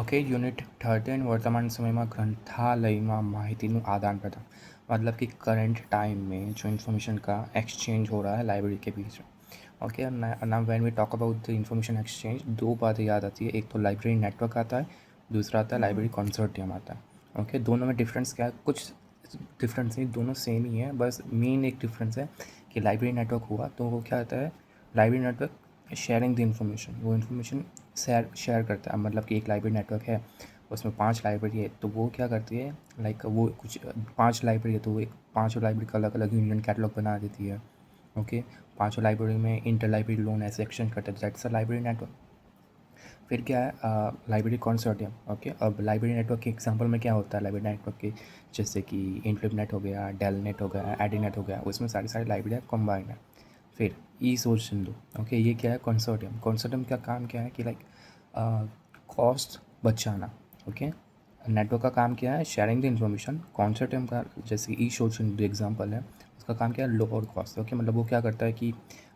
Okay, unit 13 વર્તમાન સમયમાં ગ્રંથાલયમાં માહિતીનું આदान प्रदान। मतलब कि करंट टाइम में जो इन्फॉर्मेशन का एक्सचेंज हो रहा है लाइब्रेरी के बीच में। Okay, now when we talk about the information exchange, दो बातें याद आती है। एक तो लाइब्रेरी नेटवर्क आता है, दूसरा आता है लाइब्रेरी कंसोर्टियम आता है। ओके, दोनों में डिफरेंस क्या है? कुछ डिफरेंस नहीं, दोनों सेम ही है, बस मेन एक डिफरेंस है कि लाइब्रेरी नेटवर्क हुआ तो वो क्या होता है, library network sharing the information, वो इन्फॉर्मेशन शेयर करता है। मतलब कि एक लाइब्रेरी नेटवर्क है, उसमें 5 लाइब्रेरी है, तो वो क्या करती है, लाइक वो कुछ 5 लाइब्रेरी है तो वो एक पाँचों लाइब्रेरी का अलग अलग यूनियन कैटलॉग बना देती है। ओके, पाँचों लाइब्रेरी में इंटर लाइब्रेरी लोन ऐसे एक्सचेंज करते हैं, दैट्स अ लाइब्रेरी नेटवर्क। फिर क्या है, लाइब्रेरी कंसोर्टियम। ओके, अब लाइब्रेरी नेटवर्क के एग्जांपल में क्या होता है लाइब्रेरी नेटवर्क के, जैसे कि इनफ्लिप नेट हो गया, डेल नेट हो गया, एडी नेट हो गया, उसमें सारी सारी लाइब्रेरियाँ कम्बाइंड है। फिर ई सोच सिंधु। ओके, ये क्या है, कंसोर्टियम। कंसोर्टियम का काम क्या है कि लाइक कॉस्ट बचाना। ओके, नेटवर्क का काम क्या है, शेयरिंग द इन्फॉर्मेशन। कंसोर्टियम का जैसे ई सोच सिंधु एग्जांपल है, उसका काम क्या है, लोअर कॉस्ट। ओके, मतलब वो क्या करता है कि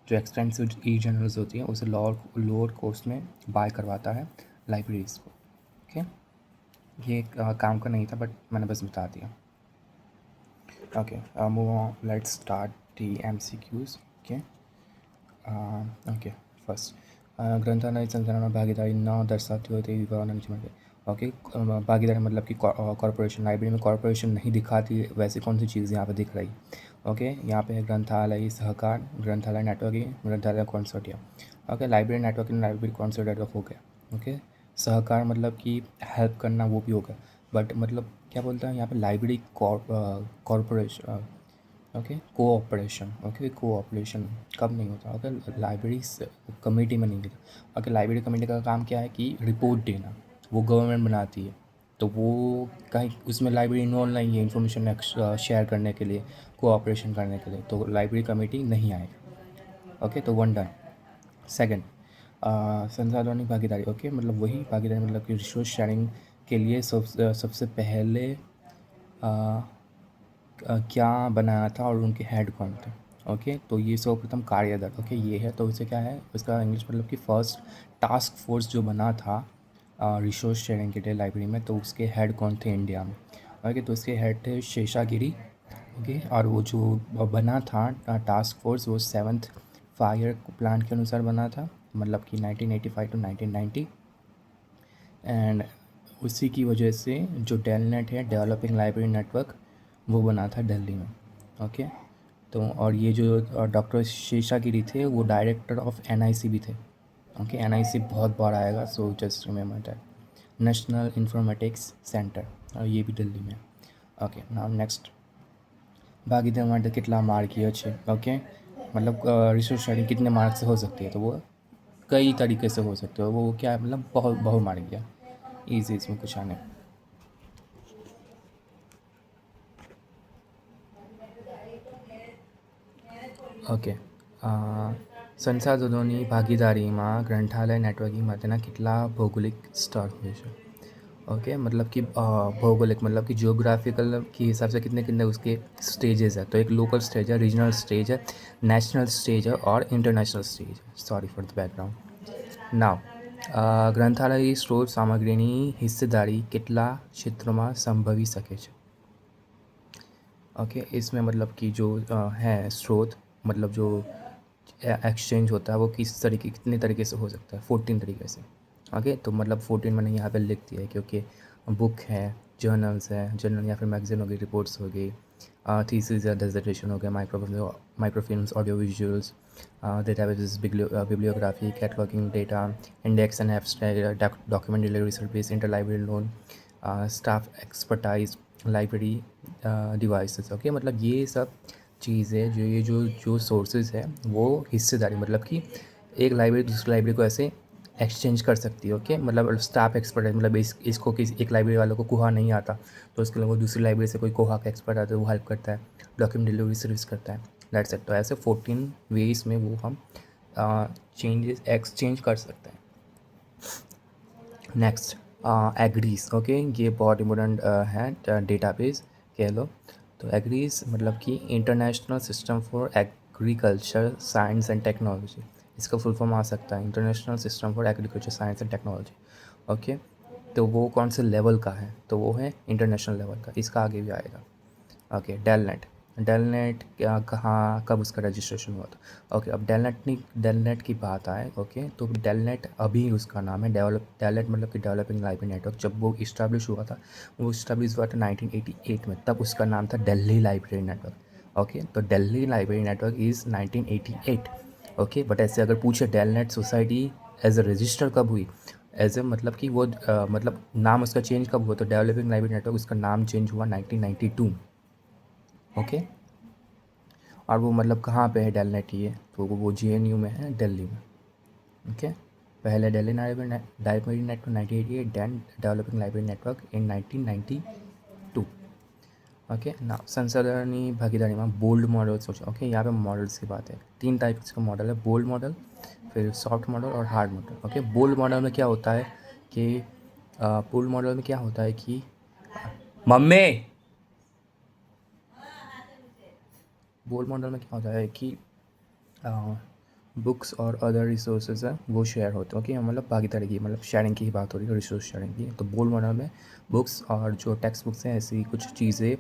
जो एक्सपेंसिव ई जर्नल्स होती हैं उसे लोअर कॉस्ट में बाय करवाता है लाइब्रेरीज को। ओके, ये काम का नहीं था बट मैंने बस बता दिया। Okay, move on, let's start the MCQs। Okay, okay, first, ग्रंथालय संचालन में भागीदारी न दर्शाते हुए विवरण में। ओके, भागीदारी मतलब कि कॉरपोरेशन, लाइब्रेरी में कॉरपोरेशन नहीं दिखाती, वैसी कौन सी चीज़ यहाँ पे दिख रही। ओके, यहाँ पे है ग्रंथालय सहकार, ग्रंथालय नेटवर्किंग, ग्रंथालय consortium. Okay, library networking, library consortium हो गया। ओके, सहकार मतलब कि हेल्प करना, वो भी हो गया। बट मतलब क्या बोलता है यहाँ पे, library corporation. Okay, cooperation. Okay, cooperation कब नहीं होता, अगर लाइब्रेरी कमेटी में नहीं होता। ओके, लाइब्रेरी कमेटी का काम क्या है कि रिपोर्ट देना, वो गवर्नमेंट बनाती है, तो वो कहीं उसमें लाइब्रेरी इन्वॉल्व नहीं है इन्फॉर्मेशन शेयर करने के लिए, कोऑपरेशन करने के लिए, तो लाइब्रेरी कमेटी नहीं आएगी। ओके, तो वन डन। सेकंड, संसाधनों की भागीदारी। ओके, मतलब वही भागीदारी, मतलब कि रिसोर्स शेयरिंग के लिए सबसे पहले क्या बनाया था और उनके हेड कौन थे। ओके, तो ये सर्वप्रथम कार्यदल। ओके, ये है, तो इसे क्या है, इसका इंग्लिश मतलब कि फर्स्ट टास्क फोर्स जो बना था रिसोर्स शेयरिंग के लिए लाइब्रेरी में, तो उसके हेड कौन थे इंडिया में। ओके, तो इसके हेड थे शेषागिरी। ओके, और वो जो बना था टास्क फोर्स, वो 7th फायर प्लान के अनुसार बना था, मतलब कि 1985 टू 1990। एंड उसी की वजह से जो डेलनेट है, डेवलपिंग लाइब्रेरी नेटवर्क, वो बना था दिल्ली में। ओके, तो और ये जो डॉक्टर शेषागिरी थे, वो डायरेक्टर ऑफ NIC भी थे। ओके, NIC बहुत बार आएगा, so just remember that, national informatics centre, और ये भी दिल्ली में। ओके, नाउ नेक्स्ट, भागीदारी માટે કેટલા માર્કીય છે। ओके, मतलब रिसोर्स शेयरिंग कितने मार्क से हो सकती है, तो वो कई तरीके से हो सकते हो, वो क्या है, मतलब बहुमार्गीय। ईजी, इसमें कुछ आने। ઓકે, સંસાધનોની ભાગીદારીમાં ગ્રંથાલય નેટવર્કિંગ માટેના કેટલા ભૌગોલિક સ્તર હોય છે। ओके, मतलब कि भौगोलिक मतलब कि जियोग्राफिकल के हिसाब से कितने कितने उसके स्टेजेस है, तो एक लोकल स्टेज है, रीजनल स्टेज है, नेशनल स्टेज है और इंटरनेशनल स्टेज है। Sorry for the background. Now, ગ્રંથાલય સ્ત્રોત સામગ્રીની હિસ્સેદારી કેટલા ક્ષેત્રોમાં સંભવી શકે છે। ओके, इसमें मतलब कि जो है स्रोत, मतलब जो एक्सचेंज होता है वो किस तरीके, कितने तरीके से हो सकता है, 14 तरीके से। ओके, तो मतलब 14 मैंने यहाँ पे लिख दिया है, क्योंकि बुक है, जर्नल्स है, जर्नल या फिर मैगजीन हो गई, रिपोर्ट्स हो गई, थीसिस या डिसर्टेशन हो गया, microfilms, audio visuals, databases, bibliography, cataloguing data, index and abstract, document delivery service, inter library loan, staff expertise, library devices. Okay, मतलब ये सब चीज़ें, जो ये जो जो सोर्सेज है, वो हिस्सेदारी, मतलब कि एक लाइब्रेरी दूसरी लाइब्रेरी को ऐसे एक्सचेंज कर सकती है। ओके, मतलब स्टाफ एक्सपर्ट है, मतलब इसको किसी एक लाइब्रेरी वालों को कोहा नहीं आता, तो उसके लिए वो दूसरी लाइब्रेरी से कोई कोहा का एक्सपर्ट आता है, वो हेल्प करता है, डॉक्यूमेंट डिलीवरी सर्विस करता है, दैट्स इट। तो ऐसे 14 वेज में वो हम चेंजेस एक्सचेंज कर सकते हैं। Next, agrees. ओके, ये बहुत इम्पोर्टेंट है, डेटाबेस कह लो। तो एग्रीज मतलब कि international system for agriculture science and technology, इसका फुल फॉर्म आ सकता है international system for agriculture science and technology. Okay, तो वो कौन से लेवल का है, तो वो है इंटरनेशनल लेवल का, इसका आगे भी आएगा। Okay, DELNET. डेलनेट क्या, कहाँ, कब उसका रजिस्ट्रेशन हुआ था। ओके, अब डेलनेट की बात आए, ओके, तो डेलनेट अभी उसका नाम है डेलनेट मतलब कि डेवलपिंग लाइब्रेरी नेटवर्क। जब वो इस्टेब्लिश हुआ था, वो इस्टेब्लिश हुआ था 1988 में, तब उसका नाम था दिल्ली लाइब्रेरी नेटवर्क। ओके, तो Delhi library network is 1988। Okay, but ऐसे अगर पूछे DELNET society as a register कब हुई, एज ए मतलब कि वो मतलब नाम उसका चेंज कब हुआ, तो डेवलपिंग लाइब्रेरी नेटवर्क उसका नाम चेंज हुआ 1992। ओके, और वो मतलब कहाँ पे है डेलनेट, ये तो वो JNU में है, दिल्ली में। ओके, पहले Delhi library network 1988, then developing library network in 1992। Okay ना, संसाधनी भागीदारी में बोल्ड मॉडल सोचो। ओके, यहाँ पे मॉडल्स की बात है, 3 टाइप्स का मॉडल है, बोल्ड मॉडल, फिर सॉफ्ट मॉडल और hard model. Okay, bold model में क्या होता है कि बोल्ड मॉडल में क्या होता है कि मम्मी, बोल्ड मॉडल में क्या होता है कि बुक्स और अदर रिसोर्सेज हैं वो शेयर होते हैं। ओके, मतलब भागीदारी की, मतलब शेयरिंग की बात हो रही है, रिसोर्स शेयरिंग की। तो बोल्ड मॉडल में बुक्स और जो टेक्स्ट बुक्स हैं, ऐसी कुछ चीज़ें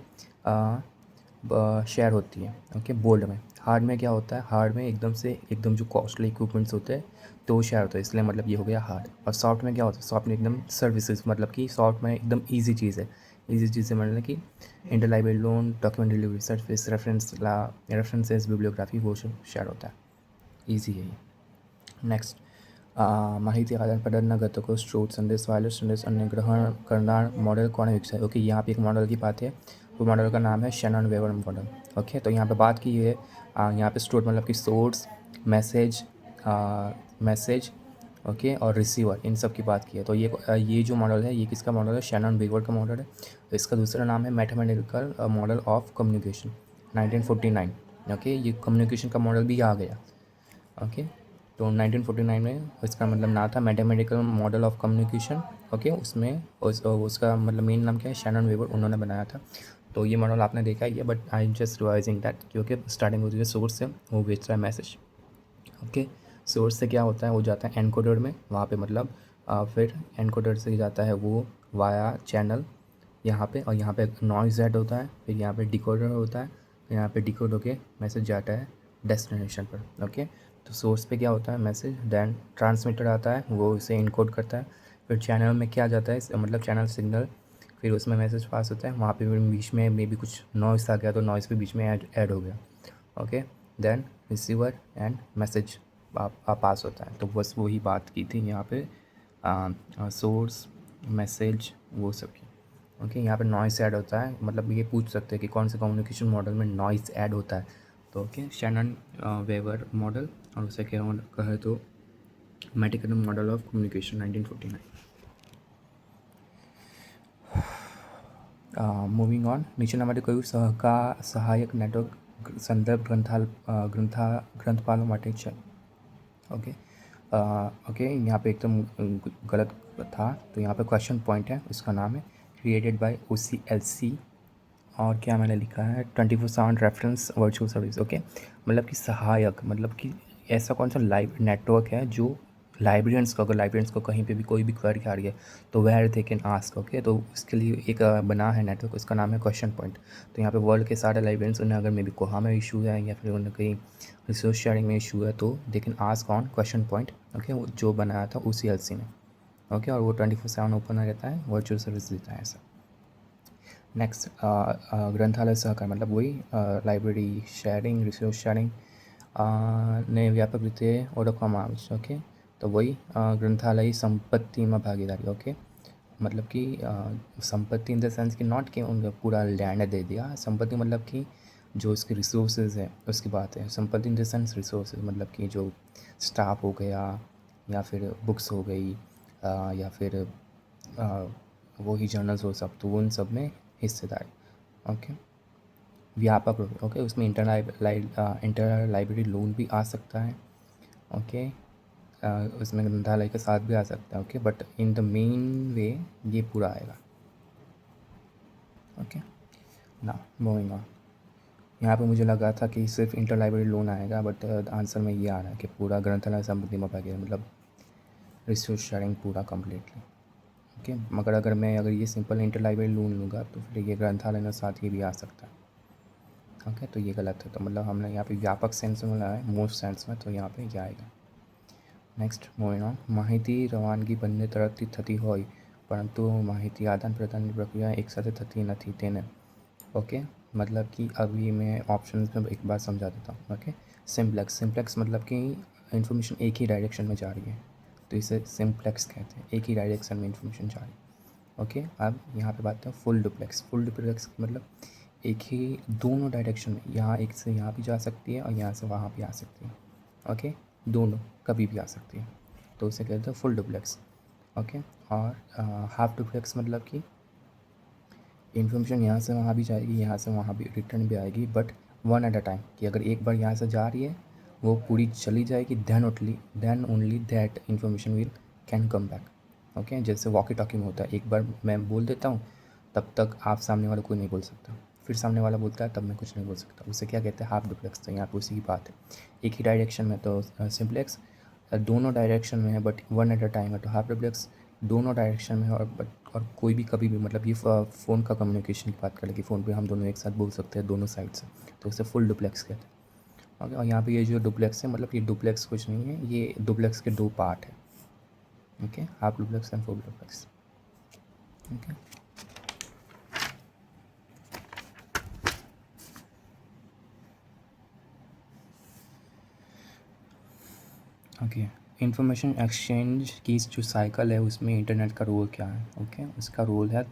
शेयर होती हैं। ओके, बोल्ड में। हार्ड में क्या होता है, हार्ड में एकदम जो कॉस्टली इक्विपमेंट्स होते हैं तो वो शेयर होता है, इसलिए मतलब ये हो गया हार्ड। और सॉफ्ट में क्या होता है, सॉफ्ट में एकदम सर्विसेज, मतलब कि सॉफ्ट में एकदम ईजी चीज़ है। ईजी चीज़ से मतलब कि inter library loan, document delivery service, references, bibliography, वो सब शेयर होता है। ईजी है ये। नेक्स्ट, माहिती आदान प्रदान घटकों स्रोत संदेश वायरलेस संदेश अन्य ग्रहण करना मॉडल कौन विकसित। ओके, यहाँ पे एक मॉडल की बात है, वो मॉडल का नाम है शैनन वेवर मॉडल। ओके, तो यहाँ पे बात की है, यहाँ पे स्रोत मतलब कि सोर्स, मैसेज ओके, और रिसीवर, इन सब की बात की है। तो ये जो मॉडल है, ये किसका मॉडल है, शैनन वेवर का मॉडल है। इसका दूसरा नाम है mathematical model of communication, 1949। Okay, ये कम्युनिकेशन का मॉडल भी आ गया। ओके, तो 1949 में इसका मतलब नाम था mathematical model of communication. Okay, उसमें उसका मतलब मेन नाम क्या है, शैनन वेवर, उन्होंने बनाया था। तो ये मॉडल आपने देखा ही है, but I am just revising that, क्योंकि स्टार्टिंग होती है सोर्स से, वो भेजता है मैसेज। ओके, सोर्स से क्या होता है, वो जाता है एनकोडर में, वहाँ पे मतलब फिर एनकोडर से जाता है वो वाया चैनल यहाँ पे, और यहाँ पे नॉइज़ ऐड होता है, फिर यहाँ पे डिकोडर होता है, फिर यहाँ पे डिकोड होके मैसेज जाता है डेस्टिनेशन पर। ओके, तो सोर्स पे क्या होता है, मैसेज, देन ट्रांसमीटर आता है, वो इसे इनकोड करता है, फिर चैनल में क्या जाता है, मतलब चैनल सिग्नल, फिर उसमें मैसेज पास होता है, वहाँ पे फिर बीच में मे बी कुछ नॉइस आ गया, तो नॉइस पे बीच में ऐड हो गया। Okay, then receiver and message pass होता है। तो बस वही बात की थी यहाँ पे, सोर्स, मैसेज, वो सब की। ओके, यहाँ पे नॉइस ऐड होता है, मतलब ये पूछ सकते हैं कि कौन से कम्युनिकेशन मॉडल में नॉइस ऐड होता है। तो ओके, शैनन वेवर मॉडल, और उसे क्या कहे तो mathematical model of communication, 1949। Moving on, नीचे नंबर કહ્યું સહાયક નેટવર્ક સંદર્ભ ગ્રંથપાલો માટે છે। ओके, ओके, यहाँ पे एकदम गलत था, तो यहाँ पे क्वेश्चन पॉइंट है, उसका नाम है क्रिएटेड बाय OCLC, और क्या मैंने लिखा है 24/7 रेफरेंस वर्चुअल सर्विस। ओके, मतलब कि सहायक, मतलब कि ऐसा कौन सा लाइव नेटवर्क है जो लाइब्रेरियंस को, अगर लाइब्रेरियंस को कहीं पे भी कोई भी क्वेरी आ रही है तो where they can ask. Okay, तो उसके लिए एक बना है नेटवर्क, उसका नाम है क्वेश्चन पॉइंट। तो यहाँ पे वर्ल्ड के सारे लाइब्रेरियंस, उन्हें अगर मे बी कोहा में इशू है या फिर उन्हें कहीं रिसोर्स शेयरिंग में इशू है, तो दे can ask on question point. Okay, वो जो बनाया था OCLC ने। ओके, और वो 24/7 ओपन रहता है, वर्चुअल सर्विस देता है ऐसा। नेक्स्ट, ग्रंथालय सहकार, मतलब वही લાઇબ્રેરી શેરિંગ, રિસોર્સ શેરિંગ ને વ્યાપક રીતે ઓળખવામાં આવે છે। ઓકે, तो वही ग्रंथालय संपत्तिમાં भागीदारी। ओके, मतलब कि संपत्ति इन द सेंस कि नॉट कि उनको पूरा लैंड दे दिया, संपत्ति मतलब कि जो इसके रिसोर्सेज है उसकी बात है। संपत्ति इन द सेंस रिसोर्सेज, मतलब कि जो स्टाफ हो गया, या फिर बुक्स हो गई, या फिर वही जर्नल्स हो सब, तो उन सब में हिस्सेदारी। ओके, व्यापक रूप, ओके, उसमें इंटर लाइब्रेरी लोन भी आ सकता है। ओके, उसमें ग्रंथालय के साथ भी आ सकता है। Okay, but in the main way ये पूरा आएगा। ओके ना, मूविंग ऑन, यहाँ पे मुझे लगा था कि सिर्फ इंटर लाइब्रेरी लोन आएगा, बट आंसर में ये आ रहा है कि पूरा ग्रंथालय संपत्ति में भागीदारी, मतलब रिसोर्स शेयरिंग पूरा कम्प्लीटली। ओके, मगर अगर ये सिंपल इंटर लाइब्रेरी लूँगा तो फिर ये ग्रंथालय साथ ही भी आ सकता है। ओके, तो ये गलत है, तो मतलब हमने यहाँ पे व्यापक सेंस में लगाया है, मोस्ट सेंस में, तो यहाँ पे ये आएगा। नेक्स्ट मूविंग ऑन, माहिती रवानगी બંને તરફથી થતી હોય પરંતુ માહિતી આદાન પ્રદાનની પ્રક્રિયા એકસાથે થતી નથી તેને। ओके, मतलब कि अभी मैं ऑप्शन में एक बार समझा देता हूँ। ओके, सिम्प्लेक्स मतलब कि इन्फॉर्मेशन एक ही डायरेक्शन में जा रही है, तो इसे सिम्प्लेक्स कहते हैं, एक ही डायरेक्शन में इन्फॉर्मेशन जा रही है। ओके, अब यहाँ पे बात है फुल डुप्लेक्स मतलब एक ही दोनों डायरेक्शन में, यहाँ एक से यहाँ भी जा सकती है और यहाँ से वहाँ भी आ सकती है। ओके, दोनों कभी भी आ सकती है, तो उसे कहते हैं फुल डुप्लेक्स। ओके, और हाफ डुप्लेक्स मतलब कि इन्फॉर्मेशन यहाँ से वहाँ भी जाएगी, यहाँ से वहाँ भी रिटर्न भी आएगी, but one at a time, कि अगर एक बार यहाँ से जा रही है वो पूरी चली जाएगी, then only that information will can come back. Okay, जैसे वॉकी टॉकी में होता है, एक बार मैं बोल देता हूँ तब तक आप सामने वाला कोई नहीं बोल सकता, फिर सामने वाला बोलता है तब मैं कुछ नहीं बोल सकता, उसे क्या कहते हैं, हाफ डुप्लेक्स। तो यहाँ पर उसी की बात है, एक ही डायरेक्शन में तो सिम्प्लेक्स, दोनों डायरेक्शन में है but one at a time है तो हाफ डुप्लेक्स, दोनों डायरेक्शन में है और कोई भी कभी भी, मतलब ये फ़ोन का कम्युनिकेशन की बात करें कि फ़ोन पे हम दोनों एक साथ बोल सकते हैं दोनों साइड से, तो इसे फुल डुप्लेक्स कहते हैं। ओके, और यहाँ पे ये जो डुप्लेक्स है, मतलब ये डुप्लेक्स कुछ नहीं है, ये डुप्लेक्स के दो पार्ट है। Okay, half duplex and full duplex. Okay, okay, information exchange की जो साइकिल है उसमें इंटरनेट का रोल क्या है। ओके, उसका रोल है,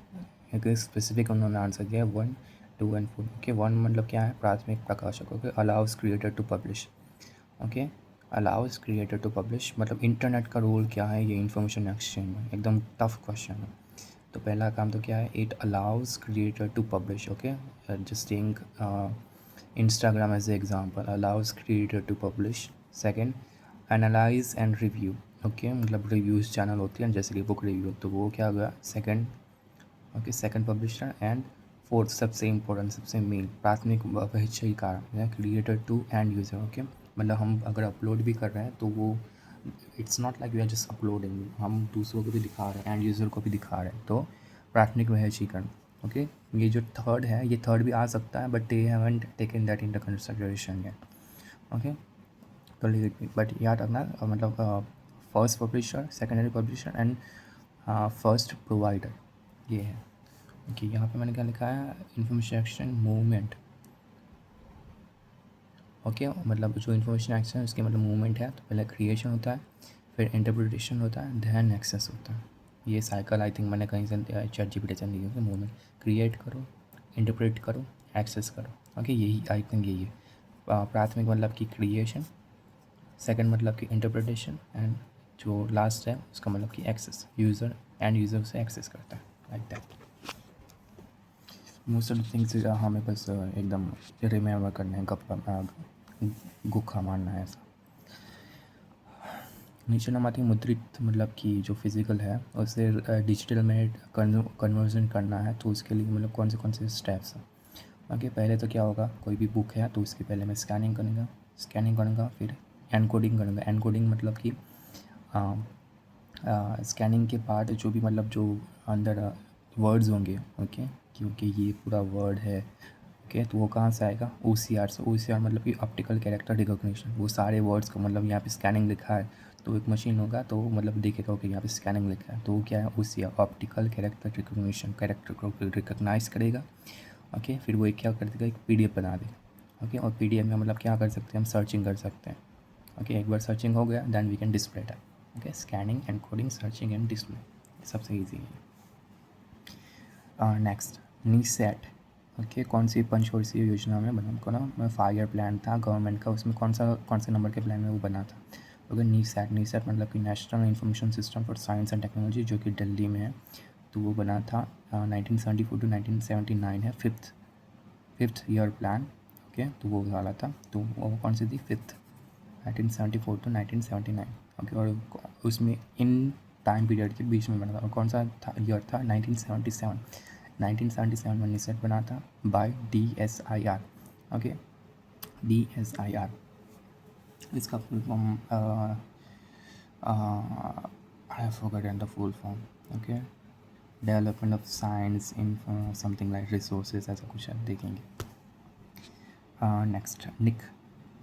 एक स्पेसिफिक उन्होंने आंसर दिया है 1, 2 एंड 4। ओके, 1 मतलब क्या है, प्राथमिक प्रकाशक। Okay, allows creator to publish. Okay, allows creator to publish मतलब इंटरनेट का रोल क्या है ये इन्फॉर्मेशन एक्सचेंज में, एकदम टफ क्वेश्चन है। तो पहला काम तो क्या है, it allows creator to publish. Okay, just take Instagram as a example, allows creator to publish. Second, analyse and review. Okay, मतलब रिव्यूज़ चैनल होती है जैसे कि बुक रिव्यू, तो वो क्या हुआ, second. Okay, second publisher. And fourth सबसे इम्पोर्टेंट, सबसे मेन, प्राथमिक वहचयी कारण है creator to and user. Okay, मतलब हम अगर अपलोड भी कर रहे हैं तो वो it's not like we are just uploading, हम दूसरों को भी दिखा रहे हैं, एंड यूज़र को भी दिखा रहे हैं, तो प्राथमिक वहचीकरण। ओके, ये जो थर्ड है, ये थर्ड भी आ सकता है but they haven't taken that into consideration yet. Okay, तो बट याद रखना, मतलब first publisher, secondary publisher and first provider, ये है। कि यहाँ पे मैंने क्या लिखा है, इन्फॉर्मेशन एक्सचेंज मूवमेंट। ओके, मतलब जो इन्फॉर्मेशन एक्सचेंज है उसके मतलब मूवमेंट है, तो पहले क्रिएशन होता है, फिर इंटरप्रिटेशन होता है, देन एक्सेस होता है। ये साइकिल आई थिंक मैंने कहीं से ChatGPT से ली है, मूवमेंट, क्रिएट करो, इंटरप्रेट करो, एक्सेस करो। ओके, यही आई थिंक यही है। प्राथमिक मतलब कि क्रिएशन, सेकंड मतलब कि इंटरप्रिटेशन, एंड जो लास्ट है उसका मतलब कि एक्सेस, यूज़र एंड यूज़र से एक्सेस करता है, like that. Most of the things हमें बस एकदम रिमेम्बर करने हैं, गप्पा गुखा मारना है ऐसा। नीचे नाम आती है मुद्रित, मतलब कि जो फिज़िकल है उसे डिजिटल में कन्वर्जन करना है, तो उसके लिए मतलब कौन से स्टेप्स हैं। ओके, पहले तो क्या होगा, कोई भी बुक है तो उसके पहले मैं स्कैनिंग करूँगा, फिर एनकोडिंग करूँगा। एनकोडिंग मतलब कि स्कैनिंग के बाद जो भी मतलब जो अंदर वर्ड्स होंगे, ओके, क्योंकि ये पूरा वर्ड है, ओके, तो वो कहाँ से आएगा, OCR से। OCR मतलब कि ऑप्टिकल कैरेक्टर रिकॉग्निशन, वो सारे वर्ड्स को, मतलब यहाँ पे स्कैनिंग लिखा है तो एक मशीन होगा तो मतलब देखेगा ओके यहाँ पे स्कैनिंग लिखा है, तो वो क्या है, OCR, optical character recognition, character को रिकॉग्नाइज करेगा। ओके, फिर वो एक क्या कर देगा, एक PDF बना देगा। ओके, और PDF में मतलब क्या कर सकते हैं, हम सर्चिंग कर सकते हैं। ओके, एक बार सर्चिंग हो गया then we can display that. Okay, scanning, encoding, searching and display, सबसे ईजी है। Next, NISSAT. ओके, कौन सी पंचवर्षीय योजना में बना, को ना 5 ईयर प्लान था गवर्नमेंट का, उसमें कौन से नंबर के प्लान में वो बना था। ओके, नीसेट मतलब कि national information system for science and technology, जो कि दिल्ली में है, तो वो बना था 1974 टू 1979 है, फिफ्थ ईयर प्लान। ओके, तो वो वाला था, तो वो कौन सी थी, फिफ्थ, 1974 टू 1979। ओके, और उसमें इन टाइम पीरियड के बीच में बना था, और कौन सा था ईयर था, 1977। 1977 में नीसेट बना था बाय DSIR। ओके, DSIR, इसका full form I have forgotten the full form. Okay, development of science in something like resources, ऐसा कुछ है, देखेंगे। Next NIC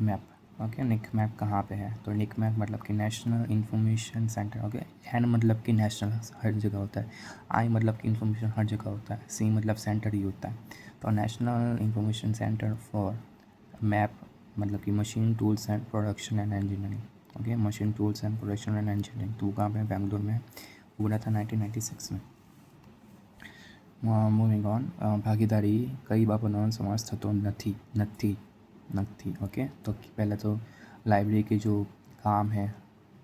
map. Okay, NIC map कहाँ पे है? तो निक मैप मतलब कि national information centre. Okay, N मतलब कि नेशनल हर जगह होता है, आई मतलब कि इंफॉर्मेशन हर जगह होता है, सी मतलब सेंटर ही होता है। तो national information centre for map मतलब कि machine tools and production and engineering. Okay, machine tools and production and engineering, तो वो कहाँ पे है? बेंगलोर में। वो बना था 1996 में। मूविंग ऑन, भागीदारी कई बाबतों समाज थतो नथी। ओके, तो पहले तो लाइब्रेरी के जो काम है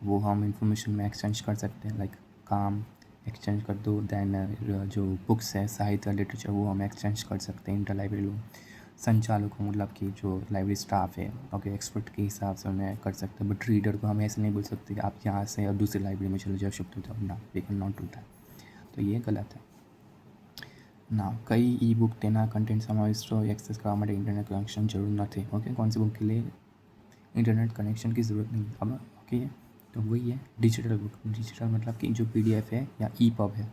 वो हम इंफॉर्मेशन में एक्सचेंज कर सकते हैं, लाइक काम एक्सचेंज कर दो। दैन जो बुक्स है, साहित्य लिटरेचर, वो हम एक्सचेंज कर सकते हैं इंटर लाइब्रेरी लोग। संचालकों मतलब कि जो लाइब्रेरी स्टाफ है, ओके, एक्सपर्ट के हिसाब से उन्हें कर सकते हैं। बट रीडर को हम ऐसे नहीं बोल सकते कि आप यहाँ से और दूसरी लाइब्रेरी में चले जाओ, शिफ्ट हो जाओ, ना, we can not do that, तो ये गलत है ना। कई ई बुक तेना कंटेंट समाविष्ट एक्सेस કરવા માટે इंटरनेट कनेक्शन जरूर નથી। ओके, कौन सी बुक के लिए इंटरनेट कनेक्शन की ज़रूरत नहीं? अब ओके, तो वही है डिजिटल बुक। डिजिटल मतलब कि जो पीडीएफ है या ई पब है,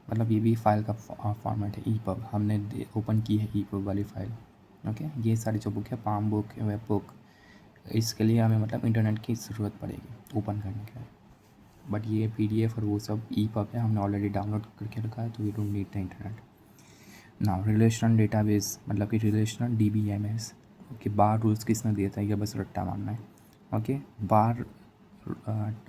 मतलब ये भी फाइल का फॉर्मेट है। ई पब हमने ओपन की है, ई पब वाली फाइल। ओके, ये सारी जो बुक है, पाम बुक, वेब बुक, इसके लिए हमें मतलब इंटरनेट की ज़रूरत पड़ेगी ओपन करने के लिए। बट ये पीडीएफ और वो सब ई पब है, हमने ऑलरेडी डाउनलोड करके रखा है, तो we don't need the internet. Now relational database मतलब कि रिलेशनल डीबीएमएस। ओके, बार रूल्स किसने दिए थे? ये बस रट्टा मारना है। ओके, बार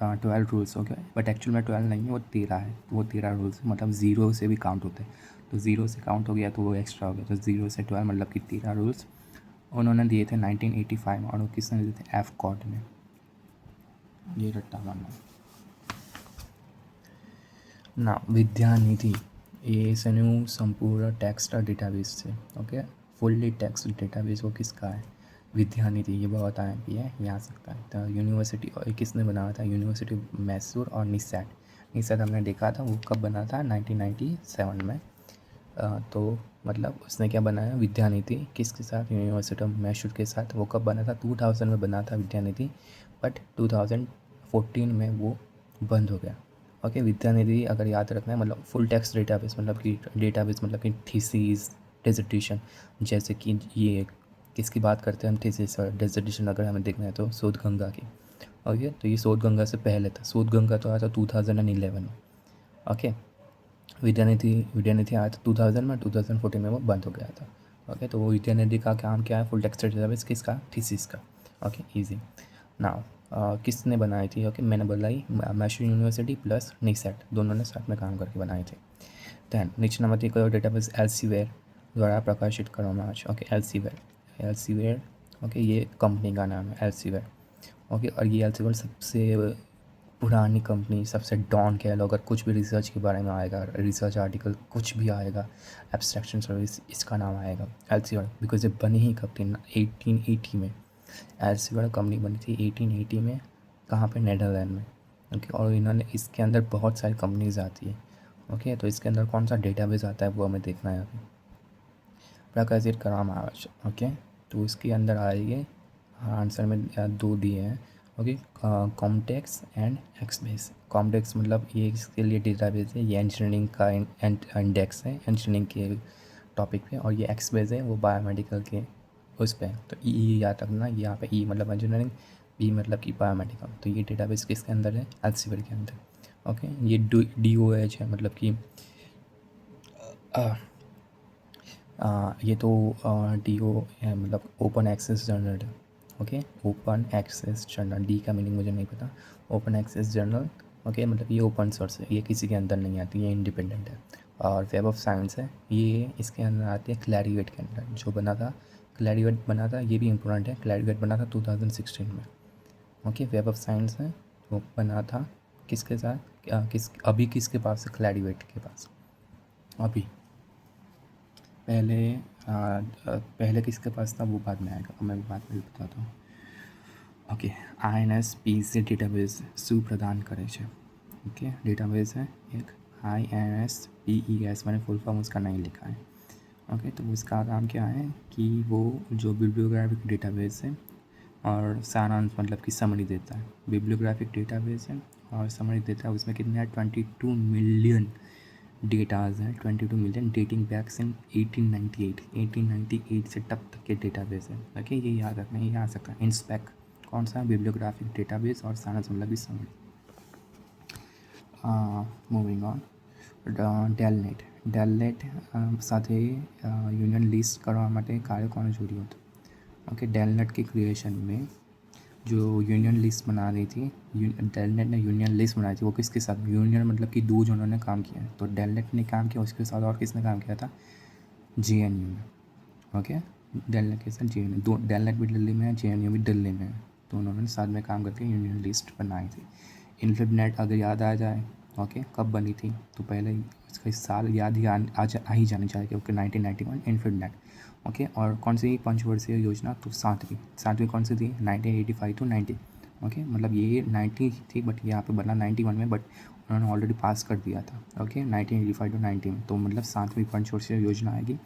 12 रूल्स। ओके, बट एक्चुअल में 12 नहीं है, वो 13 है। वो 13 रूल्स मतलब ज़ीरो से भी काउंट होते हैं, तो ज़ीरो से काउंट हो गया तो वो एक्स्ट्रा हो गया, तो 0 से 12 मतलब कि 13 रूल्स उन्होंने दिए थे 1985 में। और वो किसने दिए थे? एफ कॉड ने। ये रट्टा मारना है ना। विद्यानिधि ये सनु संपूर्ण टेक्स्ट डेटाबेस से। ओके, फुल्ली टेक्स्ट डेटाबेस वो किसका है? विद्यानिधि। ये बहुत आया भी है, ये आ सकता है। तो यूनिवर्सिटी और किसने बनाया था? यूनिवर्सिटी मैसूर और निसैट। निसैट हमने देखा था वो कब बना था? 1997 में। तो मतलब उसने क्या बनाया? विद्यानिधि। किसके साथ? यूनिवर्सिटी ऑफ मैसूर के साथ। वो कब बना था? 2000 में बना था विद्यानिधि, बट 2014 में वो बंद हो गया। ओके, विद्यानिधि अगर याद रखना है मतलब फुल टेक्स्ट डेटाबेस मतलब कि डेटाबेस मतलब कि थीसिस, डिसर्टेशन, जैसे कि ये किसकी बात करते हैं हम? थीसिस और डिसर्टेशन अगर हमें देखना है तो शोध गंगा की। ओके, तो ये शोध गंगा से पहले था। शोध गंगा तो आया था 2011 में। ओके, विद्यानिधि आया था 2000 में, 2014 में वो बंद हो गया था। ओके, तो वो विद्यानिधि का काम क्या है? फुल टेक्स्ट डेटाबेस किसका? थीसिस का। Okay, easy. नाउ किसने बनाई थी? ओके, मैंने बनाई मैसूर यूनिवर्सिटी प्लस निसैट, दोनों ने साथ में काम करके बनाए थे। दैन नीचे नंबर कयो डेटाबेस? एल्सेवियर द्वारा प्रकाशित કરવામાં આવે છે। Okay, Elsevier. ओके, ये कंपनी का नाम है एल्सेवियर। ओके, और ये एल्सेवियर सबसे पुरानी कंपनी, सबसे डॉन कह लो। अगर कुछ भी रिसर्च के बारे में आएगा, रिसर्च आर्टिकल कुछ भी आएगा, एब्स्ट्रैक्शन सर्विस, इसका नाम आएगा एल्सेवियर। बिकॉज ये बनी ही कब थी? 1880 में। एल्सेवियर कंपनी बनी थी 1880 में। कहाँ पे? नेदरलैंड में। ओके, और इन्होंने इसके अंदर बहुत सारी कंपनीज आती है। ओके, तो इसके अंदर कौन सा डेटाबेस आता है वो हमें देखना है अभी। प्रकाशित करामा आवाज। ओके, तो इसके अंदर आएगी, आंसर में दो दिए हैं। Okay, कॉम्टेक्स and एक्सबेस। कॉम्टेक्स मतलब ये इसके लिए डेटाबेस है, ये इंजीनियरिंग का इंडेक्स है, इंजीनियरिंग के टॉपिक पे। और ये एक्सबेस है वो बायोमेडिकल के उस पर। तो ई याद रखना, यहाँ पे ई मतलब इंजीनियरिंग, बी मतलब कि बायोमेडिकल। तो ये डेटाबेस किसके अंदर है? एल्सेवियर के अंदर। ओके, ये DOH है मतलब कि ये तो DO है मतलब ओपन एक्सेस जर्नल है। Okay, open access journal, D का मीनिंग मुझे नहीं पता। Open access journal. ओके, मतलब ये ओपन सोर्स है, ये किसी के अंदर नहीं आती, ये इंडिपेंडेंट है। और वेब ऑफ साइंस है, ये इसके अंदर आती है क्लैरिवेट के अंदर। जो बना था क्लैरिवेट बना था, ये भी इम्पोर्टेंट है, क्लैरिवेट बना था 2016 में। ओके, वेब ऑफ साइंस है, वो बना था किसके साथ? अभी किसके पास है? क्लैरिवेट के पास अभी। पहले पहले किसके पास था वो बाद में आएगा, मैं बाद में भी बताता हूँ। ओके, INSPC डेटाबेस શું प्रदान करे છે? ओके, डेटाबेस है एक INSPES, मैंने फुल फॉर्म उसका नहीं लिखा है। ओके, तो उसका काम क्या है कि वो जो बिब्लियोग्राफिक डेटाबेस है और सारांश मतलब कि समरी देता है। बिब्लियोग्राफिक डेटाबेस है और समरी देता है। उसमें कितने हैं? 22 मिलियन डेटाज हैं 22 मिलियन डेटिंग बैक्स इन 1898 से तब तक के डेटाबेस है। ओके, ये याद रखना है, ये आ सकता है। इंस्पेक कौन सा बिब्लियोग्राफिक डेटाबेस और साइंस मतलब भी समझ। મૂવિંગ ઓન ડેલનેટ સાથે यूनियन लिस्ट करवा માટે कार्य कौन जरूरी होता। ओके, डेलनेट की क्रिएशन में जो यूनियन लिस्ट बना रही थी, डेलनेट ने यूनियन लिस्ट बनाई थी, वो किसके साथ, यूनियन मतलब कि दो जनों ने काम किया है। तो डेलनेट ने काम किया, उसके साथ और किसने काम किया था, JNU ने। ओके, डेलनेट के साथ JNU, दो डेलनेट भी दिल्ली में है, JNU भी दिल्ली में है, तो उन्होंने साथ में काम करके यूनियन लिस्ट बनाई थी। इन्फिनेट अगर याद आ जाए, ओके, कब बनी थी, तो पहले इसका साल याद ही आ ही जानी चाहिए। Okay, 1991 infinite. ओके, और कौन सी पंचवर्षीय योजना, तो सातवीं कौन सी थी, 1985 to 90। ओके, मतलब ये 90 थी बट यहाँ पे बना 91 में, बट उन्होंने ऑलरेडी पास कर दिया था। ओके, 1985 to 90 में, तो मतलब सातवीं पंचवर्षीय योजना आएगी।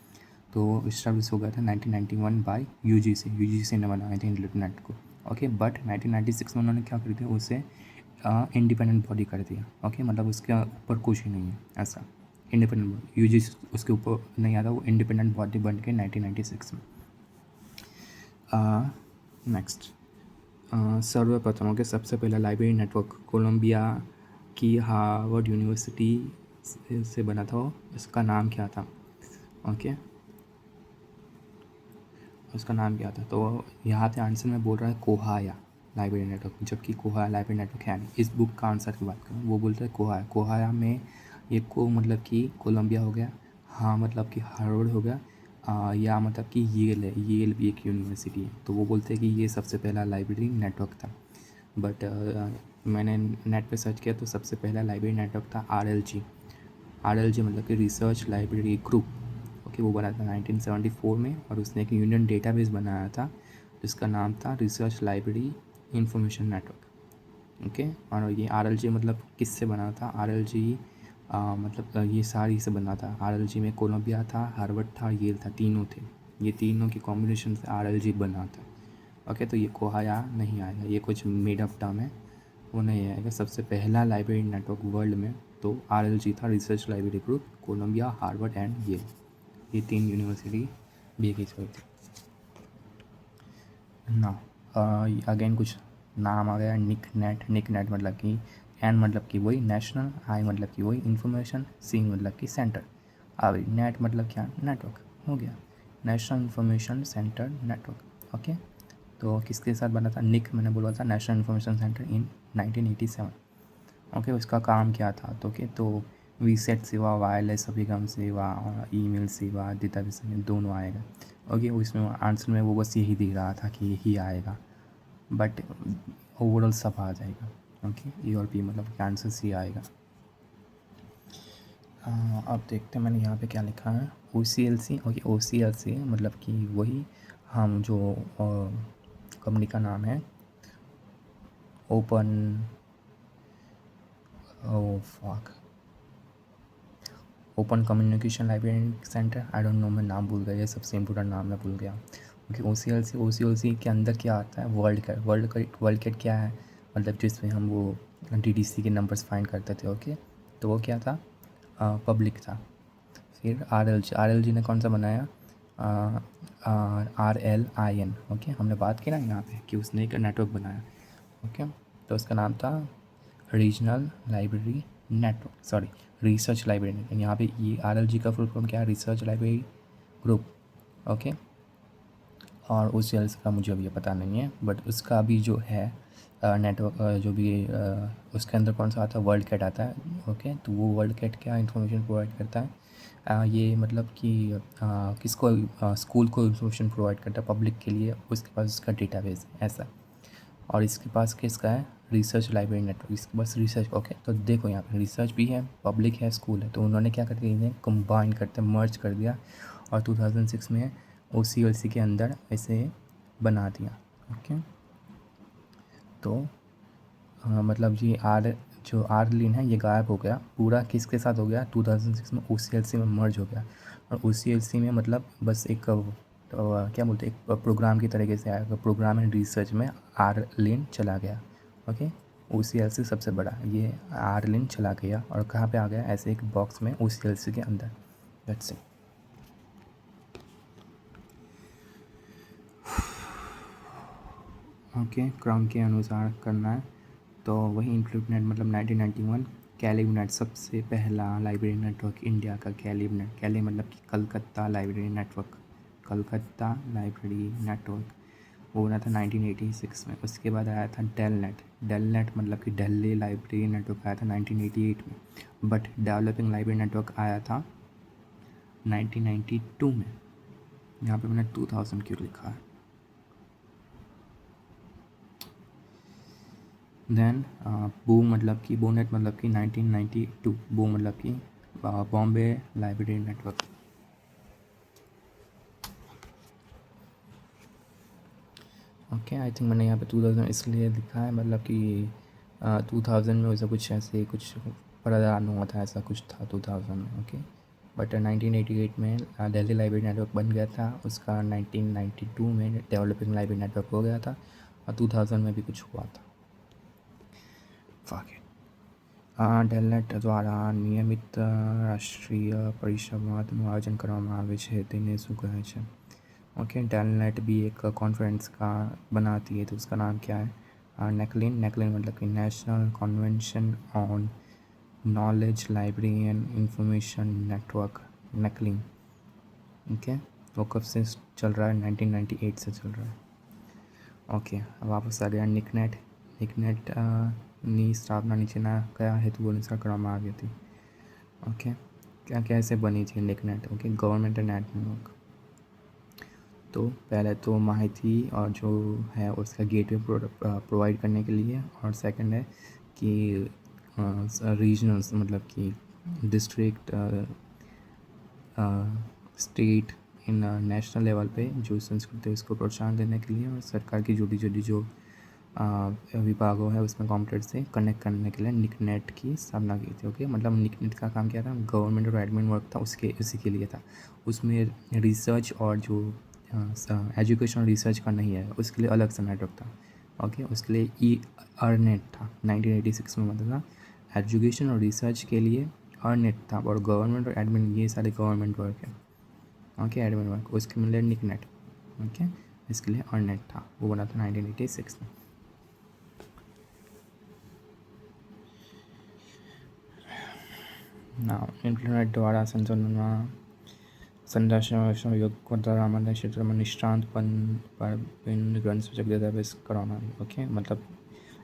तो इस्टेब्लिश हो गया था 1991 बाय यूजीसी ने बनाए थे इंटरनेट को। ओके, बट 1996 में उन्होंने क्या कर दिया, उसे इंडिपेंडेंट बॉडी कर दिया। ओके, मतलब उसके ऊपर कुछ ही नहीं है ऐसा, इंडिपेंडेंट बॉडी, यूजीसी उसके ऊपर नहीं आता, वो इंडिपेंडेंट बॉडी बन के 1996 में। नेक्स्ट, सर्वप्रथम ओके, सबसे पहला लाइब्रेरी नेटवर्क कोलंबिया की हार्वर्ड यूनिवर्सिटी से बना था। इसका नाम क्या था, ओके, उसका नाम क्या था। तो यहाँ पे आंसर में बोल रहा है कोहाया लाइब्रेरी नेटवर्क, जबकि कोहाया लाइब्रेरी नेटवर्क है नहीं। इस बुक का आंसर की बात करूँ, वो बोलते हैं कोहाया में ये को मतलब कि कोलंबिया हो गया, हाँ मतलब कि हार्वर्ड हो गया, या मतलब कि येल है, येल भी एक यूनिवर्सिटी है। तो वो बोलते हैं कि ये सबसे पहला लाइब्रेरी नेटवर्क था। बट मैंने नेट पे सर्च किया तो सबसे पहला लाइब्रेरी नेटवर्क था RLG मतलब कि रिसर्च लाइब्रेरी ग्रुप। ओके, वो बना था 1974 में, और उसने एक यूनियन डेटाबेस बनाया था जिसका नाम था research library information network. Okay, और ये RLG मतलब किससे बना था, RLG मतलब ये सारी से बना था। RLG में कोलंबिया था, हार्वर्ड था, येल था, तीनों थे, ये तीनों की कॉम्बिनेशन से RLG बना था। ओके, तो ये कोहाया नहीं आएगा, ये कुछ मेड अप टर्म है, वो नहीं आएगा। सबसे पहला लाइब्रेरी नेटवर्क वर्ल्ड में तो RLG था, research library group, Columbia, Harvard and Yale, ये तीन यूनिवर्सिटी भेगी हुई थी ना। अगेन कुछ नाम आ गया, निक नेट मतलब कि एन मतलब कि वही नेशनल, आई मतलब कि वही इंफॉर्मेशन, सी मतलब कि सेंटर, अभी नेट मतलब क्या, नेटवर्क हो गया, national information centre network. Okay, तो किसके साथ बना था, निक मैंने बोला था, नेशनल इंफॉर्मेशन सेंटर इन 1987। ओके, उसका काम क्या था, तो ओके, तो वीसेट सेवा, वायरलेस अभिगम सेवा और ईमेल सेवा, डेटाबेस दोनों आएगा। ओके, उसमें आंसर में वो बस यही दिख रहा था कि यही आएगा, बट ओवरऑल सब आ जाएगा। ओके, ए और पी मतलब आंसर सी आएगा। अब देखते हैं मैंने यहाँ पे क्या लिखा है, OCLC। ओके, OCLC मतलब कि वही हम जो कंपनी का नाम है, open open communication library centre, I don't know, मैं नाम भूल गया, ये सबसे इम्पोर्टेंट नाम मैं भूल गया। ओके, OCLC के अंदर क्या आता है, वर्ल्ड कैट क्या है, मतलब जिसमें हम वो DDC के नंबर्स फाइंड करते थे। ओके, तो वो क्या था, पब्लिक था। फिर RLG ने कौन सा बनाया, RLIN। ओके, हमने बात की ना यहाँ पे कि उसने एक नेटवर्क बनाया। ओके, तो उसका नाम था regional library network, sorry research library. यहाँ पे ये RLG का फुल फॉर्म क्या है, रिसर्च लाइब्रेरी ग्रुप। ओके, और OCLC का मुझे अभी पता नहीं है, बट उसका भी जो है नेटवर्क जो भी उसके अंदर कौन सा आता है, वर्ल्ड कैट आता है। ओके, तो वो वर्ल्ड कैट क्या इन्फॉर्मेशन प्रोवाइड करता है, ये मतलब कि किसको, स्कूल को इन्फॉर्मेशन प्रोवाइड करता है पब्लिक के लिए, उसके पास उसका डेटाबेस ऐसा। और इसके पास किसका है, रिसर्च लाइब्रेरी नेटवर्क, इसके पास रिसर्च। ओके, तो देखो यहाँ पे रिसर्च भी है, पब्लिक है, स्कूल है, तो उन्होंने क्या कर दिया, इन्हें कंबाइन करते मर्ज कर दिया, और 2006 में OCLC के अंदर ऐसे बना दिया। ओके, तो मतलब ये जो RLIN है ये गायब हो गया, पूरा किसके साथ हो गया, 2006 में OCLC में मर्ज हो गया। और OCLC में मतलब बस एक क्या बोलते हैं, एक प्रोग्राम की तरीके से आएगा, प्रोग्राम एंड रिसर्च में RLIN चला गया। ओके, OCLC सबसे बड़ा, ये आर्लिन चला गया और कहाँ पे आ गया, ऐसे एक बॉक्स में OCLC के अंदर। Let's see. ओके, क्राउन के अनुसार करना है तो वही इंक्लूडनेट मतलब 1991 कैलिबनेट सबसे पहला लाइब्रेरी नेटवर्क इंडिया का। कैलिबनेट, कैली मतलब कि Calcutta library network, Calcutta library network, वो बना था 1986 में। उसके बाद आया था डेलनेट, डेलनेट मतलब कि दिल्ली लाइब्रेरी नेटवर्क आया था 1988 में। बट डेवलपिंग लाइब्रेरी नेटवर्क आया था 1992 में। यहाँ पे मैंने 2000 क्यों लिखा है। देन बू मतलब कि बोनेट मतलब कि 1992, बू मतलब कि Bombay library network. Okay, I think मैंने यहाँ पे 2000 इसलिए लिखा है मतलब कि 2000 में वैसा कुछ ऐसे कुछ प्रावधान हुआ था, ऐसा कुछ था 2000 में। ओके, बट 1988 में दिल्ली लाइब्रेरी नेटवर्क बन गया था, उसका 1992 में डेवलपिंग लाइब्रेरी नेटवर्क हो गया था और 2000 में भी कुछ हुआ था। ડેલનેટ દ્વારા નિયમિત રાષ્ટ્રીય પરિસંવાદનું આયોજન કરવામાં આવે છે તેને શું કહે છે। ओके, डेलनेट भी एक कॉन्फ्रेंस का बनाती है तो उसका नाम क्या है, नेकलिन। नेकलिन मतलब कि national convention on knowledge library and information network, NACLIN. Okay, वो कब से चल रहा है, 1998 से चल रहा है। ओके, अब वापस आ गया निकनेट। निकनेट ની સ્થાપના નીચેના કયા હેતુઓ અનુસાર કરવામાં આવી હતી। ઓકે, क्या कैसे बनी थी NICNET. Okay, government and network. तो पहले तो माहिती और जो है उसका गेटवे प्रोवाइड करने के लिए, और सेकंड है कि रीजनल्स मतलब कि district, state in national level पे जो संस्कृति है उसको प्रोत्साहन देने के लिए, और सरकार की जो विभागों है उसमें कॉम्प्यूटर से कनेक्ट करने के लिए निकनेट की स्थापना की थी। ओके, मतलब निकनेट का काम क्या था, गवर्नमेंट और एडमिन वर्क था उसी के लिए था। उसमें रिसर्च और जो एजुकेशन रिसर्च का नहीं है उसके लिए अलग से नेटवर्क था। ओके, उसके लिए अर्नेट था 1986 में मतलब था। एजुकेशन और रिसर्च के लिए अर्नेट था, और गवर्नमेंट और एडमिन ये सारे गवर्नमेंट वर्क है। ओके, एडमिन वर्क उसके मिले निकनेट। ओके, इसके लिए अर्नेट था, वो बना था 1986 में। इंटरनेट द्वारा સંશોધનમાં સંદેશાવ્યવહાર યોગ્ય દ્વારા क्षेत्रों में निष्ણાંત पर ग्रंथसूचक डेटाबेस करवाना। ओके, मतलब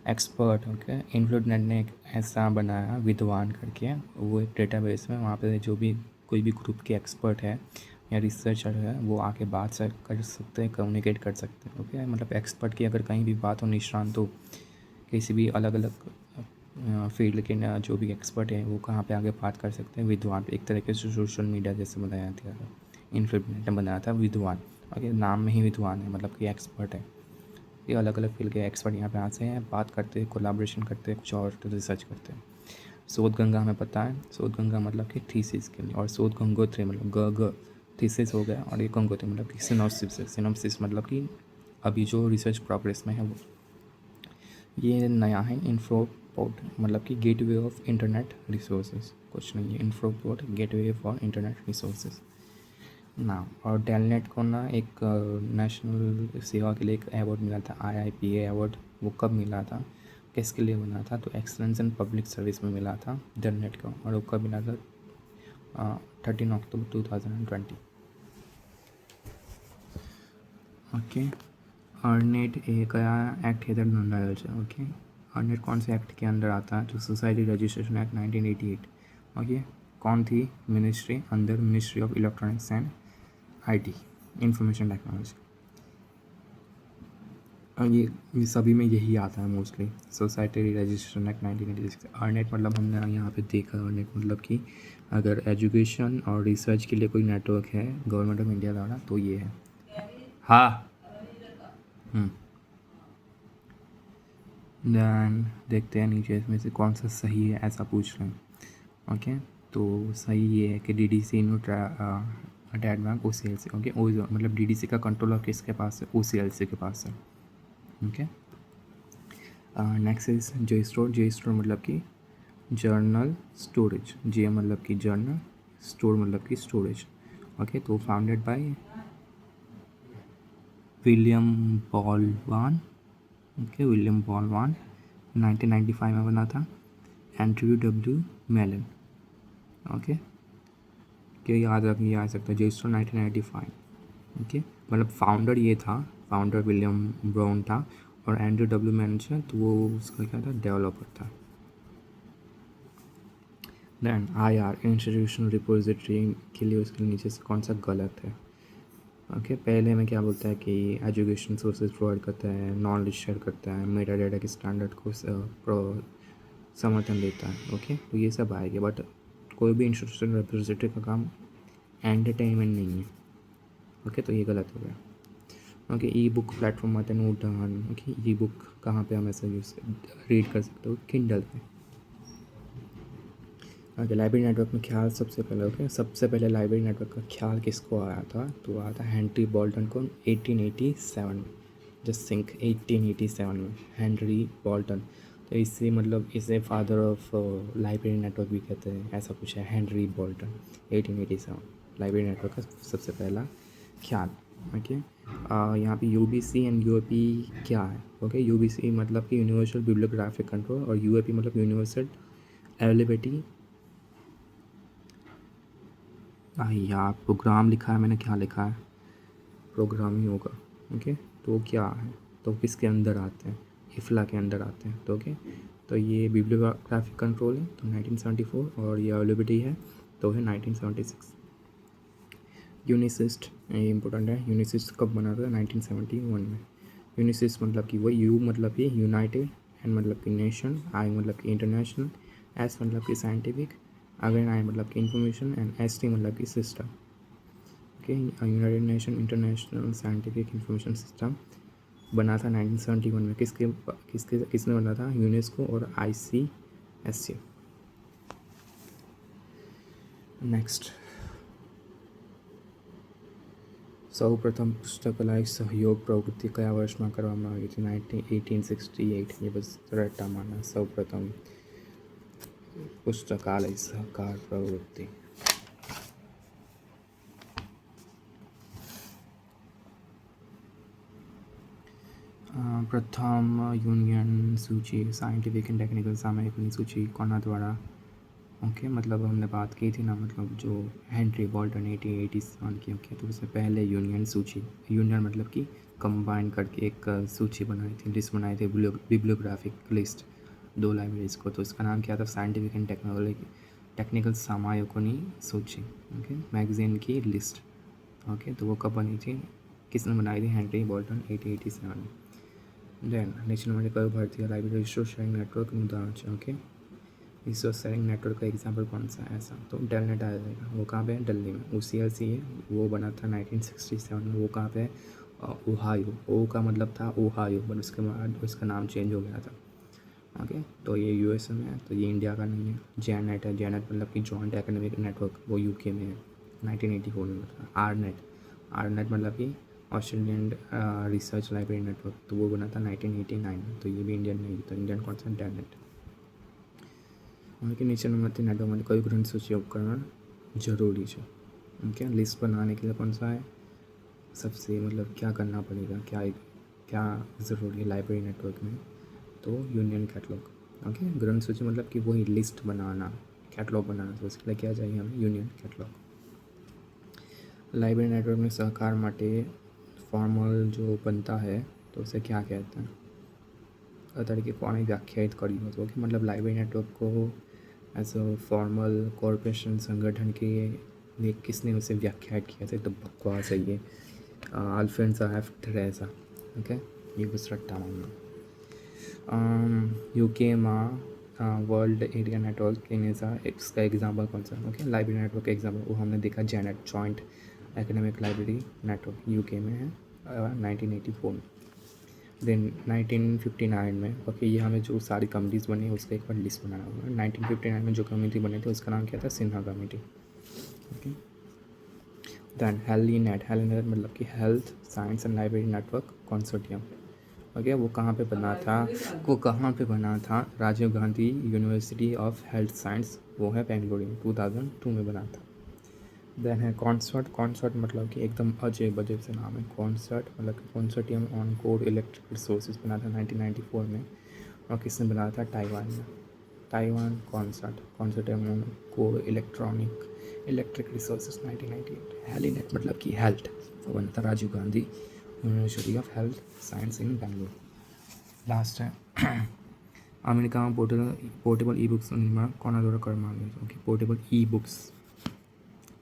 एक्सपर्ट। ओके, इंटरनेट ने एक ऐसा बनाया विद्वान करके, वो एक डेटाबेस में वहाँ पे जो भी कोई भी ग्रुप के एक्सपर्ट है या रिसर्चर है वो आके बात कर सकते हैं, कम्युनिकेट कर सकते हैं। ओके, मतलब एक्सपर्ट की अगर कहीं भी बात हो, निष्णांत हो, किसी भी अलग अलग फील्ड के जो भी एक्सपर्ट है वो कहाँ पे आगे बात कर सकते हैं, विद्वान। एक तरीके से सोशल मीडिया जैसे बनाया था, इन्फ्लुएंसर ने बनाया था विद्वान। ओके, नाम में ही विद्वान है मतलब कि एक्सपर्ट है। ये अलग अलग फील्ड के एक्सपर्ट यहाँ पे आते हैं, बात करते हैं, कोलाब्रेशन करते हैं, कुछ और रिसर्च करते हैं। शोध गंगा हमें पता है, शोध गंगा मतलब कि थीसिस के लिए, और शोध गंगोत्री मतलब ग थीसिस हो गया, और ये गंगोत्री मतलब कि सिनॉप्सिस है। सिनॉप्सिस मतलब कि अभी जो रिसर्च प्रोग्रेस में है वो। ये नया है इन्फोपोर्ट मतलब कि गेटवे ऑफ इंटरनेट रिसोर्सेज, कुछ नहीं है, इन्फोपोर्ट गेटवे फॉर इंटरनेट रिसोर्सेज ना। और डेलनेट को ना एक नेशनल सेवा के लिए एक अवार्ड मिला था, IIPA अवार्ड। वो कब मिला था, किसके लिए बना था, तो एक्सलेंस इन पब्लिक सर्विस में मिला था डेलनेट को, और वो कब मिला था 13 अक्टूबर 2020। ओके, अर्नेट एक एक्ट हेतु नोंधाया है। ओके, अर्नेट कौन से एक्ट के अंदर आता है, तो सोसाइटी रजिस्ट्रेशन एक्ट 1988। ओके, कौन थी मिनिस्ट्री, अंदर ministry of electronics and IT, information technology. और ये सभी में यही आता है mostly, society registration act 1986। Ornate मतलब हमने यहाँ पे देखा, अर्नेट मतलब कि अगर एजुकेशन और रिसर्च के लिए कोई नेटवर्क है गवर्नमेंट ऑफ इंडिया द्वारा तो ये है। हाँ, देन देखते हैं नीचे इसमें से कौन सा सही है, ऐसा पूछ रहे हैं। ओके, तो सही ये है कि DDC attach bank OCLC। Okay, मतलब DDC का कंट्रोलर किसके पास है, OCLC के पास है। Okay, next is J store मतलब कि जर्नल स्टोरेज, जे मतलब कि जर्नल, स्टोर मतलब कि स्टोरेज। ओके, तो फाउंडेड बाय विलियम बॉलवान। ओके, विलियम बॉलवान 1995 में बना था। Andrew W melon. ओके, क्या याद रखिए, आ सकता है जे स्टोर 1995। ओके, मतलब फाउंडर ये था, फाउंडर विलियम ब्राउन था और एंड्रयू डब्ल्यू मेलन है तो वो उसका क्या था, डेवलपर था। Then I R institutional repository के लिए उसके नीचे से कौन सा गलत है। ओके, पहले में क्या बोलता है कि एजुकेशन सोर्सेज प्रोवाइड करता है, नॉलेज शेयर करता है, मेटा डेटा के स्टैंडर्ड को समर्थन देता है। ओके, तो ये सब आएगा, बट कोई भी इंस्टीट्यूशनल रिपोजिटरी का काम एंटरटेनमेंट नहीं है। ओके, तो ये गलत हो गया। ओके, ई बुक प्लेटफॉर्म आते हैं, नोट डाउन। ओके, ई बुक कहाँ पे हम ऐसा यूज़ रीड कर सकते हो, किंडल पे। ओके, लाइब्रेरी नेटवर्क में ख्याल सबसे पहले, ओके, सबसे पहले लाइब्रेरी नेटवर्क का ख्याल किसको आया था, तो आया था हेनरी बोल्टन को 1887 में। जस्ट थिंक 1887 में हेनरी बोल्टन। तो इससे मतलब इसे फादर ऑफ लाइब्रेरी नेटवर्क भी कहते हैं, ऐसा कुछ है, हेनरी बोल्टन 1887 लाइब्रेरी नेटवर्क का सबसे पहला ख्याल। ओके, यहाँ पे यूबीसी एंड यूएपी क्या है। ओके, यूबीसी मतलब कि यूनिवर्सल बिब्लियोग्राफिक कंट्रोल और यूएपी मतलब यूनिवर्सल अवेलेबिलिटी। यार प्रोग्राम लिखा है मैंने, क्या लिखा है, प्रोग्राम ही होगा। ओके, तो क्या है, तो किसके अंदर आते हैं, इफ्ला के अंदर आते हैं। तो ओके, तो ये बिब्लियोग्राफिक कंट्रोल है तो 1974, और ये अवेलेबिलिटी है तो है 1976। यूनिसिस्ट, ये इंपॉर्टेंट है, यूनिसिस्ट कब बना था, 1971 में। यूनिसिस्ट मतलब कि वही, यू मतलब कि यूनाइटेड, एन मतलब कि नेशन, आई मतलब कि इंटरनेशनल, एस मतलब कि साइंटिफिक, अगेन आई मतलब कि इंफॉर्मेशन, एंड एस टी मतलब कि system. Okay, United nation international scientific information system बना था 1971 में। किसके किसके किसने बना था, यूनेस्को और ICSC। नेक्स्ट, સૌ પ્રથમ પુસ્તકાલય સહયોગ પ્રવૃત્તિ કયા વર્ષમાં કરવામાં આવી હતી, 1868। ये बस रट्टा मारना, સૌ પ્રથમ પુસ્તકાલય સહકાર પ્રવૃત્તિ। પ્રથમ यूनियन सूची साइंटिफिक एंड टेक्निकल सामयिकની सूची કોના द्वारा। ओके, मतलब हमने बात की थी ना, मतलब जो हेनरी बोल्टन 1887 की। ओके, तो उससे पहले यूनियन सूची, यूनियन मतलब कि कंबाइन करके एक सूची बनाई थी, लिस्ट बनाई थी, बिब्लियोग्राफिक लिस्ट, दो लाइब्रेरीज को। तो इसका नाम क्या था, साइंटिफिक एंड टेक्निकल सामयिकनी सूची। ओके, मैगजीन की लिस्ट। ओके, तो वो कब बनी थी, किसने बनाई थी, हेनरी बोल्टन 1887 में। देन नेक्स्ट नंबर कयो भारतीय लाइब्रेरी रिसोर्स शेयरिंग नेटवर्क उदाहरण है। ओके, रिसोर्स शेयरिंग नेटवर्क का एग्जाम्पल कौन सा है ऐसा, तो टेलनेट आ जाएगा। वो कहाँ पे है, दिल्ली में। OCLC है, वो बना था 1967 में। वो कहाँ पे है, ओहायो। ओ का मतलब था ओहायो, बट उसके बाद उसका नाम चेंज हो गया था। ओके, तो ये USA में है, तो ये इंडिया का नहीं है। JNET है, JNET मतलब कि जॉइंट एकेडमिक नेटवर्क, वो UK में है, 1984 में बना। आरनेट मतलब कि ऑस्ट्रेलियन रिसर्च लाइब्रेरी नेटवर्क, तो वो बना था 1989 में। तो ये भी इंडियन नहीं, तो इंडियन कौन सा, टेलनेट। उनके नीचे नंबर नेटवर्क में कई ग्रंथ सूची उपकरण जरूरी है। ओके, लिस्ट बनाने के लिए कौन सा है, सबसे मतलब क्या करना पड़ेगा, क्या क्या ज़रूरी है लाइब्रेरी नेटवर्क में, तो यूनियन कैटलॉग। ओके, ग्रंथ सूची मतलब कि वही लिस्ट बनाना, कैटलॉग बनाना, तो उसके लिए क्या चाहिए हमें, यूनियन कैटलॉग। लाइब्रेरी नेटवर्क में सहकार माटे फॉर्मल जो बनता है तो उसे क्या कहते हैं, तरीके कोने व्याख्यायित करी हो, तो कि मतलब लाइब्रेरी नेटवर्क को एज अ फॉर्मल कॉरपोरेशन संगठन के लिए किसने उसे व्याख्यात किया था, तो बकवास है ये, अल्फ्रेंस एफ टेरेसा। ओके, ये बस रट्टा मारना। UK में वर्ल्ड एरिया नेटवर्क के इसका एग्जाम्पल कौन सा, ओके, लाइब्रेरी नेटवर्क का एग्जाम्पल वो हमने देखा, Janet joint academic library network UK में है, 1984 में। देन 1959 में, ओके, ये हमें जो सारी कमिटीज़ बनी है उसका एक बार लिस्ट बनाना होगा। 1959 में जो कमेटी बनी थी उसका नाम क्या था, सिन्हा कमेटी। ओके, दैन हेलीनेट मतलब कि health science and library network consortium. Okay, वो कहाँ पे बना था? वो कहाँ पे बना था? Rajiv Gandhi university of health science, वो है बेंगलुरु, 2002 में बना था। देन है कॉन्सर्ट। कॉन्सर्ट मतलब कि एकदम अजय बजट से नाम है कॉन्सर्ट, मतलब कि consortium on core electric resources बना था 1994 में। और किसने बनाया था? ताइवान में। Taiwan consortium on core electric resources 1998। Helinet मतलब कि हेल्थ, वो बना था Rajiv Gandhi university of health science in Bengaluru. Last है अमेरिका में पोर्टेबल ई बुक्स निर्माण कौन द्वारा करवा ओके, पोर्टेबल ई बुक्स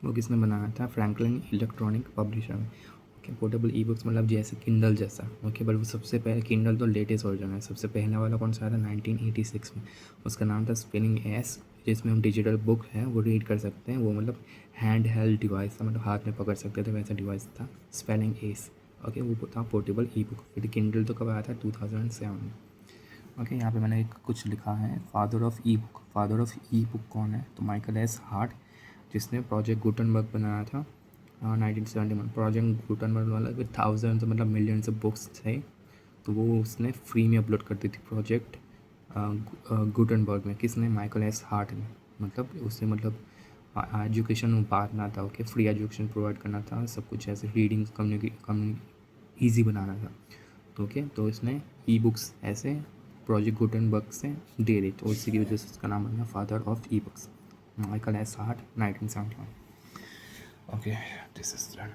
वो किसने बनाया था? फ्रैंकलिन इलेक्ट्रॉनिक पब्लिशर में। ओके, पोर्टेबल ई बुक्स मतलब जैसे किंडल जैसा। ओके, बट वो सबसे पहले किंडल तो लेटेस्ट वर्जन है, सबसे पहले वाला कौन सा आया था? 1986 में। उसका नाम था स्पिनिंग एस, जिसमें हम डिजिटल बुक है वो रीड कर सकते हैं। वो मतलब हैंड हेल्ड डिवाइस था, मतलब हाथ में पकड़ सकते थे, वैसा डिवाइस था। Spelling S. ओके, वो था पोर्टेबल ई बुक। फिर किंडल तो कब आया था? 2007 में। ओके, यहाँ पे मैंने एक कुछ लिखा है, father of E book. Father of E book कौन है? तो माइकल एस हार्ट, जिसने प्रोजेक्ट गुटनबर्ग बनाया था 1971। प्रोजेक्ट गुटनबर्ग वाला विद थाउजेंड्स मतलब मिलियंस ऑफ बुक्स थे, तो वो उसने फ्री में अपलोड कर दी थी प्रोजेक्ट गुटनबर्ग में। किसने? माइकल एस हार्ट ने। मतलब उसने मतलब एजुकेशन बांटना था। ओके, फ्री एजुकेशन प्रोवाइड करना था, सब कुछ ऐसे रीडिंग कम्युनिटी ईजी बनाना था। तो ओके, तो इसने ई बुक्स ऐसे प्रोजेक्ट गुटनबर्ग से दे दी, तो इसी की वजह से उसका नाम बना father of e books, Michael S heart, 1971। Okay, this is done.